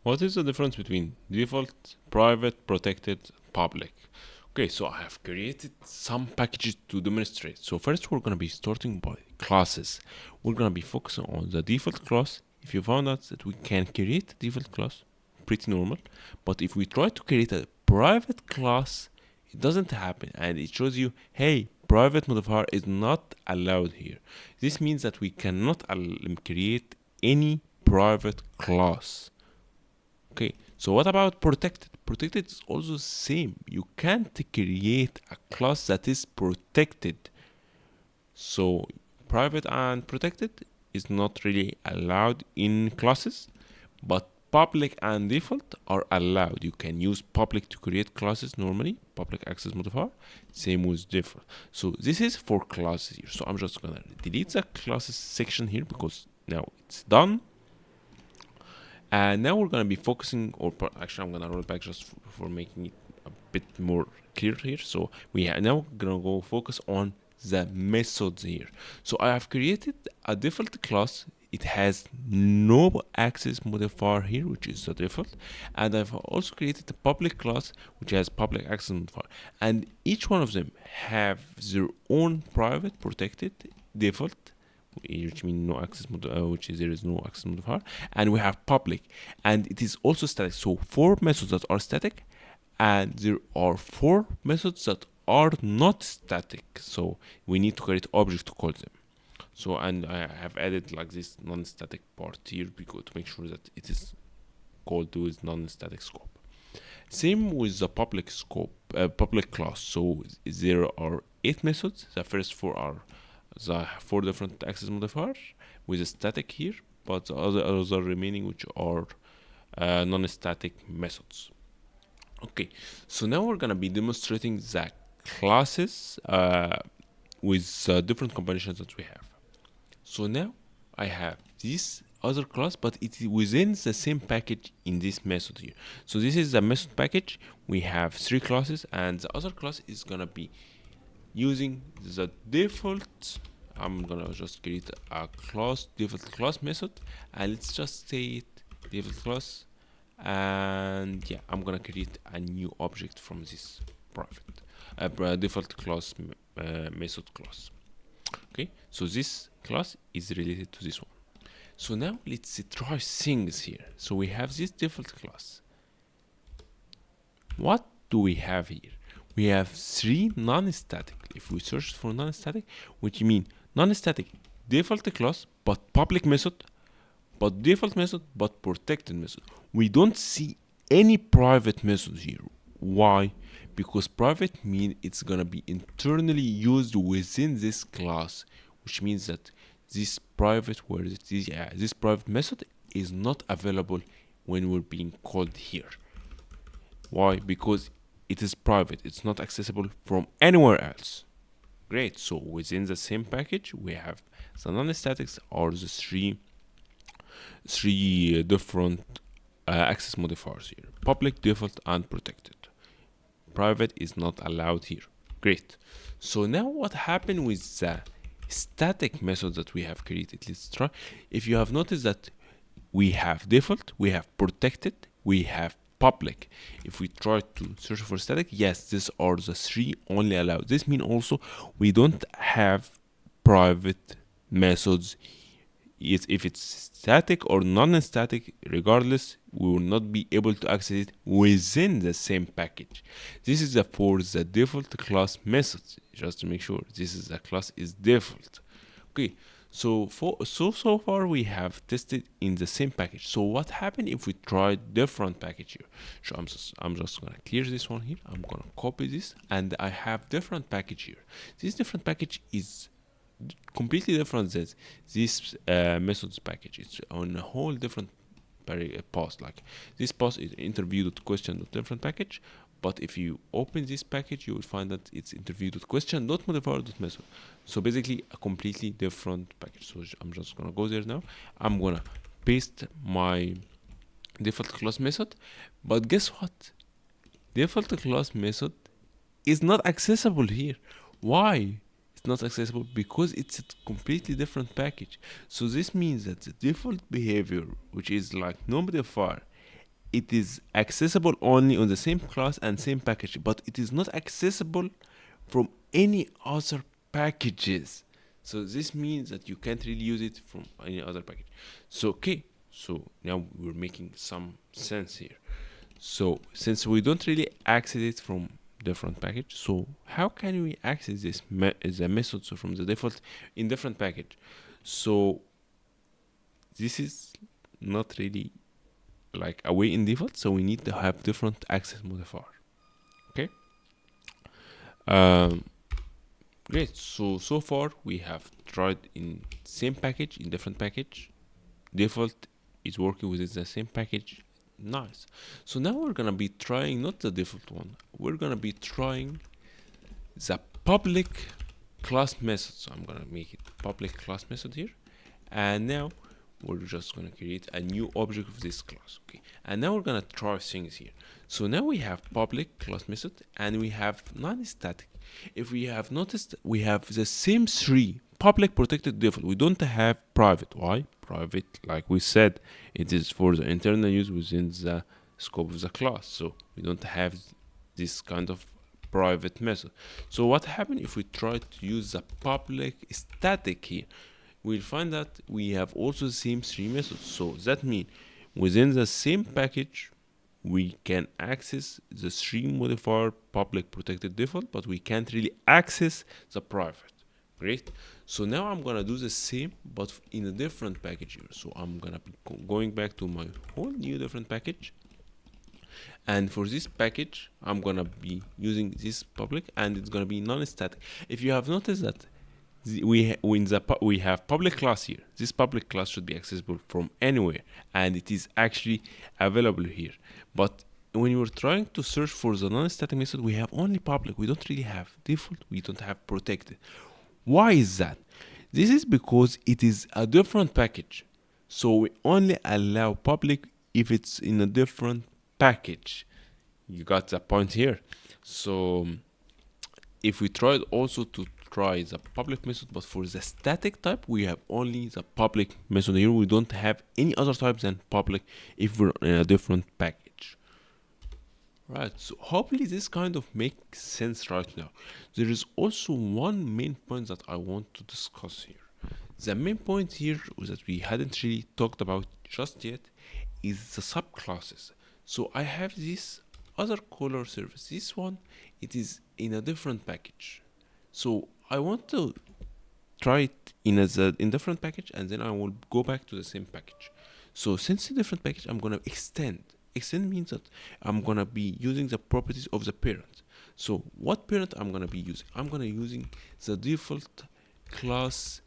What is the difference between default, private, protected, public? Okay, so I have created some packages to demonstrate. So first we're gonna be starting by classes. We're gonna be focusing on the default class. If you found out that we can create a default class, pretty normal. But if we try to create a private class, it doesn't happen and it shows you, hey, private modifier is not allowed here. This means that we cannot create any private class. Okay, so what about protected? Protected is also the same. You can't create a class that is protected. So private and protected is not really allowed in classes, but public and default are allowed. You can use public to create classes normally, public access modifier, same with default. So this is for classes here. So I'm just gonna delete the classes section here because now it's done. And now we're gonna be focusing, or actually, I'm gonna roll back just for making it a bit more clear here. So we are now gonna go focus on the methods here. So I have created a default class. It has no access modifier here, which is the default, and I've also created a public class which has public access modifier, and each one of them have their own private protected default, which means no access which is there is no access modifier, and we have public, and it is also static. So 4 methods that are static, and there are 4 methods that are not static. So we need to create object to call them. So, and I have added like this non-static part here because to make sure that it is called with non-static scope. Same with the public scope, public class. So there are 8 methods. The first 4 are the 4 different access modifiers with a static here, but the other remaining which are non-static methods. Okay, so now we're gonna be demonstrating the classes with different combinations that we have. So now I have this other class, but it is within the same package in this method here. So this is the method package. We have 3 classes, and the other class is gonna be using the default. I'm gonna just create a class, default class method, and let's just say it default class, and yeah, I'm gonna create a new object from this private default class method class. Okay, so this class is related to this one. So now let's try things here. So we have this default class. What do we have here? We have 3 non-static. If we search for non-static, which mean non-static default class but public method, but default method but protected method. We don't see any private method here. Why? Because private mean it's gonna be internally used within this class, which means that this private this private method is not available when we're being called here. Why? Because it is private. It's not accessible from anywhere else. Great. So within the same package, we have the non-statics are the three different access modifiers here: public, default, and protected. Private is not allowed here. Great. So now what happened with the static method that we have created? Let's try. If you have noticed that we have default, we have protected, we have public. If we try to search for static, yes, these are the 3 only allowed. This means also we don't have private methods. If it's static or non-static, regardless, we will not be able to access it within the same package. This is for the default class methods, just to make sure this is the class is default. Okay, so so far we have tested in the same package. So what happened if we try different package here? So I'm just gonna clear this one here. I'm gonna copy this, and I have different package here. This different package is completely different than this methods package. It's on a whole different path. Like this path is interview.question.different package, but if you open this package, you will find that it's interview.question.modifier.method. So basically a completely different package. So I'm just gonna go there now. I'm gonna paste my default class method, but guess what? Default class method is not accessible here. Why? It's not accessible because it's a completely different package. So this means that the default behavior, which is like no modifier, it is accessible only on the same class and same package, but it is not accessible from any other packages. So this means that you can't really use it from any other package. So okay, so now we're making some sense here. So since we don't really access it from different package, so how can we access this the methods from the default in different package? So this is not really like a way in default, so we need to have different access modifier. Okay. um Great. So far we have tried in same package, in different package. Default is working within the same package. Nice. So now we're gonna be trying not the default one. We're gonna be trying the public class method. So I'm gonna make it public class method here, and now we're just gonna create a new object of this class. Okay, and now we're gonna try things here. So now we have public class method and we have non-static. If we have noticed, we have the same three: public, protected, default. We don't have private. Why? Private, like we said, it is for the internal use within the scope of the class. So we don't have this kind of private method. So what happens if we try to use the public static here? We'll find that we have also the same three methods. So that means within the same package, we can access the three modifier public, protected, default, but we can't really access the private. Great. So now I'm gonna do the same but in a different package here. So I'm gonna be going back to my whole new different package, and for this package I'm gonna be using this public, and it's gonna be non-static. If you have noticed that we have public class here, this public class should be accessible from anywhere, and it is actually available here. But when you're trying to search for the non-static method, we have only public. We don't really have default. We don't have protected. Why is that? This is because it is a different package. So we only allow public if it's in a different package. You got the point here. So if we tried also to try the public method, but for the static type, we have only the public method here. We don't have any other types than public if we're in a different package. Right, so hopefully this kind of makes sense right now. There is also one main point that I want to discuss here. The main point here that we hadn't really talked about just yet is the subclasses. So I have this other color service. This one, it is in a different package. So I want to try it in different package, and then I will go back to the same package. So since the different package, I'm gonna extend. Extend means that I'm gonna be using the properties of the parent. So what parent I'm gonna be using? I'm gonna using the default class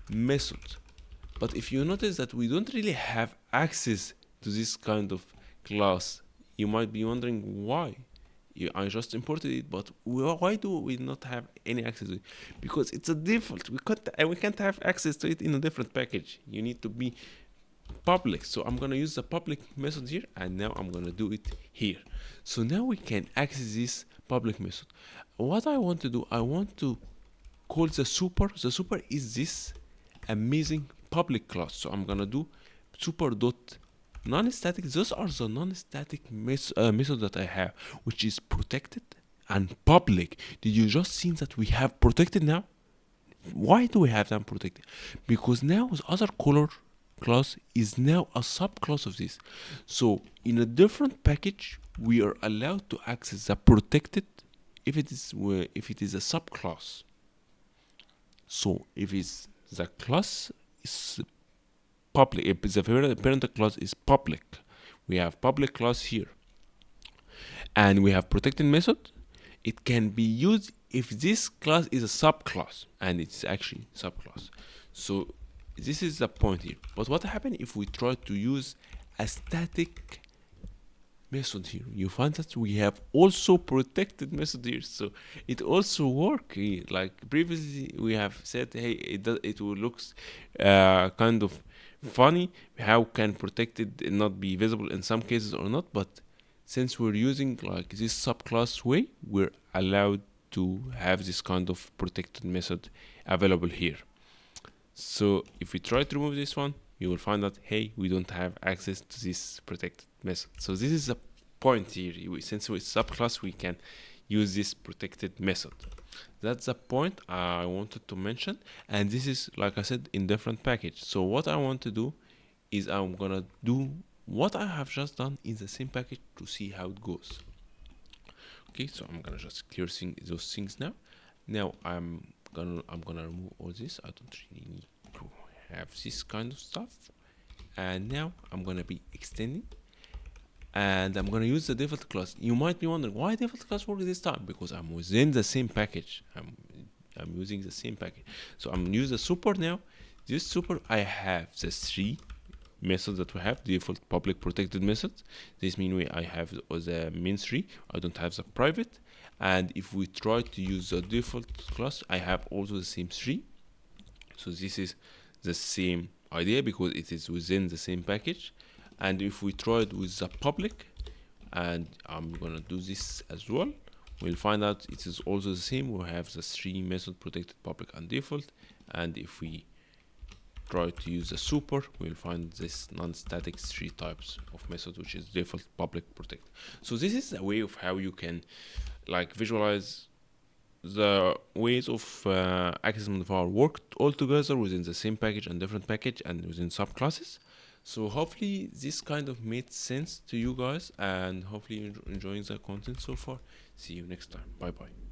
method. But if you notice that we don't really have access to this kind of class, you might be wondering why. I just imported it, but why do we not have any access to it? Because it's a default. We can't have access to it in a different package. You need to be public. So I'm gonna use the public method here, and now I'm gonna do it here. So now we can access this public method. What I want to do, I want to call the super. The super is this amazing public class. So I'm gonna do super dot non-static. Those are the non-static method that I have, which is protected and public. Did you just see that we have protected now? Why do we have them protected? Because now the other color class is now a subclass of this. So in a different package, we are allowed to access the protected if it is a subclass. So if it's the class is public, if the parent class is public, we have public class here, and we have protected method. It can be used if this class is a subclass, and it's actually subclass. So this is the point here. But what happens if we try to use a static method here? You find that we have also protected method here, so it also work. Like previously we have said, hey, it will looks kind of funny. How can protected not be visible in some cases or not? But since we're using like this subclass way, we're allowed to have this kind of protected method available here. So if we try to remove this one, you will find that, hey, we don't have access to this protected method. So this is the point here. Since it's subclass, we can use this protected method. That's the point I wanted to mention. And this is, like I said, in different package. So what I want to do is I'm gonna do what I have just done in the same package to see how it goes. Okay, so I'm gonna just clear those things now. Now I'm gonna remove all this. I don't really need to have this kind of stuff. And now I'm gonna be extending, and I'm gonna use the default class. You might be wondering why default class works this time, because I'm within the same package. I'm using the same package. So I'm using the super now. This super, I have the three methods that we have: default, public, protected methods. This means I have the main three. I don't have the private. And if we try to use the default class, I have also the same three. So this is the same idea because it is within the same package. And if we try it with the public, and I'm gonna do this as well, we'll find out it is also the same. We have the three method: protected, public, and default. And if we try to use the super, we'll find this non-static three types of method, which is default, public, protect. So this is a way of how you can like visualize the ways of access modifier work all together within the same package and different package and within subclasses. So hopefully this kind of made sense to you guys, and hopefully you're enjoying the content so far. See you next time. Bye bye.